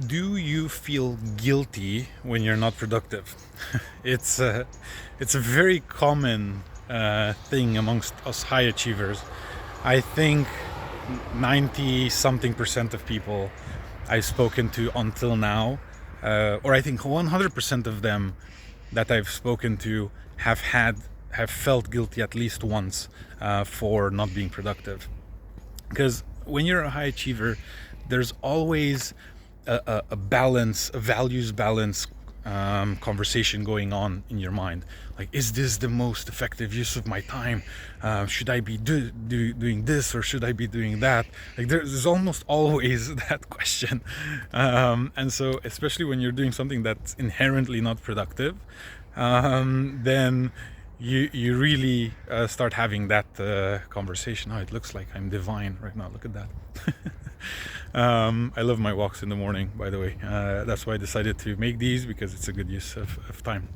Do you feel guilty when you're not productive? it's a, it's a very common thing amongst us high achievers. I think 90 something percent of people I've spoken to until now, or I think 100% of them that I've spoken to have felt guilty at least once for not being productive. Because when you're a high achiever, there's always a balance, a values balance conversation going on in your mind. Like, is this the most effective use of my time? Should I be doing this, or should I be doing that? Like, there's almost always that question. And so, especially when you're doing something that's inherently not productive, then you really start having that conversation. Oh, it looks like I'm divine right now. Look at that. I love my walks in the morning, by the way. That's why I decided to make these, because it's a good use of time.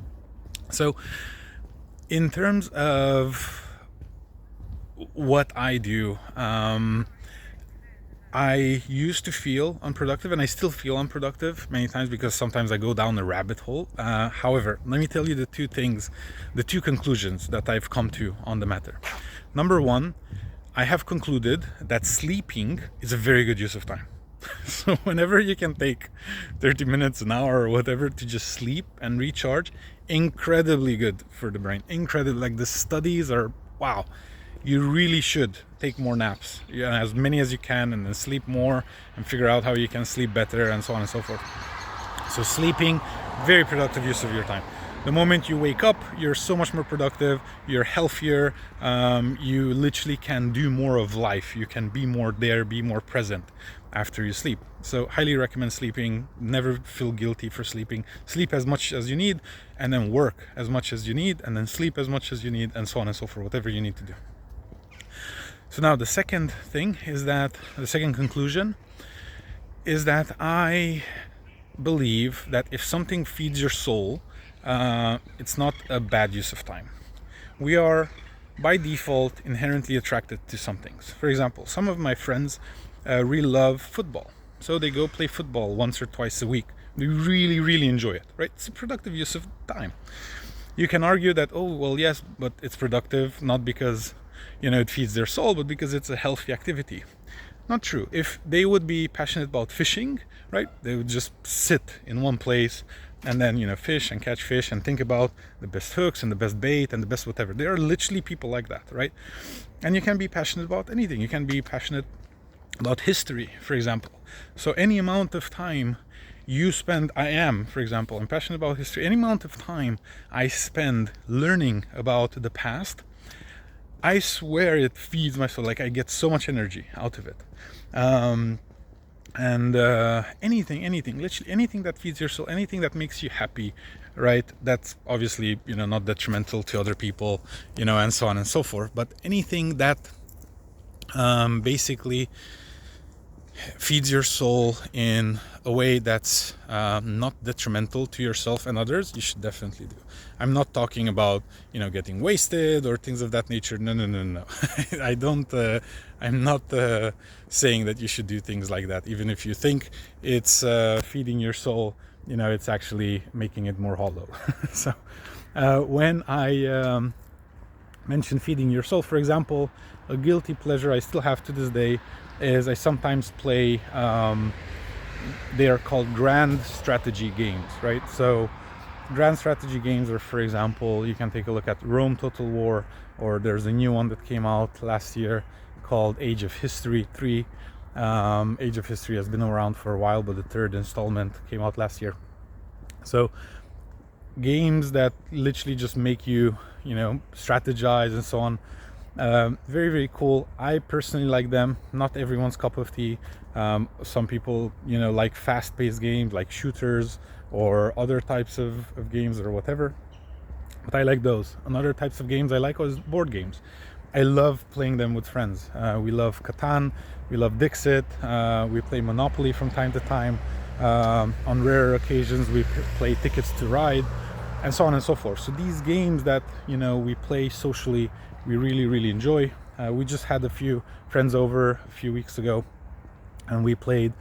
So in terms of what I do, I used to feel unproductive, and I still feel unproductive many times because sometimes I go down a rabbit hole. However, let me tell you the two conclusions that I've come to on the matter. Number one, I have concluded that sleeping is a very good use of time. So whenever you can take 30 minutes, an hour, or whatever to just sleep and recharge, incredibly good for the brain. Incredible. Like, the studies are, wow. You really should take more naps, as many as you can, and then sleep more and figure out how you can sleep better, and so on and so forth. So sleeping, very productive use of your time. The moment you wake up, you're so much more productive, you're healthier, you literally can do more of life. You can be more there, be more present after you sleep. So highly recommend sleeping. Never feel guilty for sleeping. Sleep as much as you need, and then work as much as you need, and then sleep as much as you need, and so on and so forth, whatever you need to do. So now the second conclusion is that I believe that if something feeds your soul, it's not a bad use of time. We are by default inherently attracted to some things. For example, some of my friends really love football. So they go play football once or twice a week. They really, really enjoy it, right? It's a productive use of time. You can argue that, oh, well, yes, but it's productive not because, it feeds their soul, but because it's a healthy activity. Not true. If they would be passionate about fishing, right, they would just sit in one place and then, fish and catch fish and think about the best hooks and the best bait and the best whatever. There are literally people like that, right? And you can be passionate about anything. You can be passionate about history, for example. So any amount of time you spend, for example, I'm passionate about history. Any amount of time I spend learning about the past, I swear it feeds my soul. Like, I get so much energy out of it. Anything, literally anything that feeds your soul, anything that makes you happy, right? That's obviously, not detrimental to other people, and so on and so forth. But anything that basically feeds your soul in a way that's not detrimental to yourself and others, you should definitely do. I'm not talking about, getting wasted or things of that nature. No. I don't. I'm not saying that you should do things like that. Even if you think it's feeding your soul, it's actually making it more hollow. So when I mention feeding your soul, for example, a guilty pleasure I still have to this day is I sometimes play, they are called grand strategy games, right? So grand strategy games are, for example, you can take a look at Rome Total War, or there's a new one that came out last year called Age of History 3. Age of History has been around for a while, but the third installment came out last year. So games that literally just make you, strategize and so on. Very, very cool. I personally like them. Not everyone's cup of tea. Some people, like fast-paced games, like shooters or other types of games or whatever. But I like those. Another types of games I like is board games. I love playing them with friends. We love Catan. We love Dixit. We play Monopoly from time to time. On rare occasions, we play Tickets to Ride, and so on and so forth. So these games that, we play socially, we really, really enjoy. We just had a few friends over a few weeks ago, and we played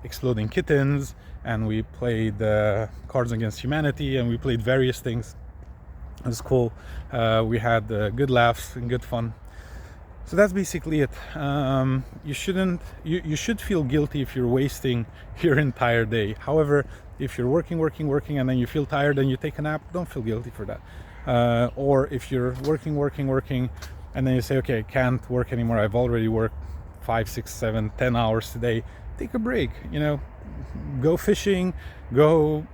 Exploding Kittens, and we played Cards Against Humanity, and we played various things. It was cool. We had good laughs and good fun. So that's basically it. You should feel guilty if you're wasting your entire day. However, if you're working, and then you feel tired and you take a nap, don't feel guilty for that. Or if you're working, and then you say, okay, I can't work anymore. I've already worked 5, 6, 7, 10 hours today. Take a break. Go fishing. Go,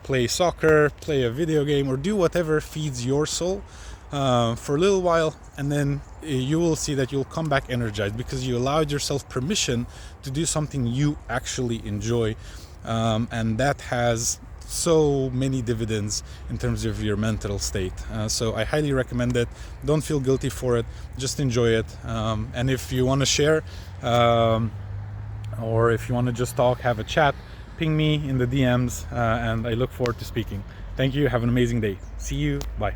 play soccer, play a video game, or do whatever feeds your soul. For a little while, and then you will see that you'll come back energized because you allowed yourself permission to do something you actually enjoy, and that has so many dividends in terms of your mental state. So I highly recommend it. Don't feel guilty for it, just enjoy it. And if you want to share, or if you want to just talk, have a chat, ping me in the DMs, and I look forward to speaking. Thank you. Have an amazing day. See you. Bye.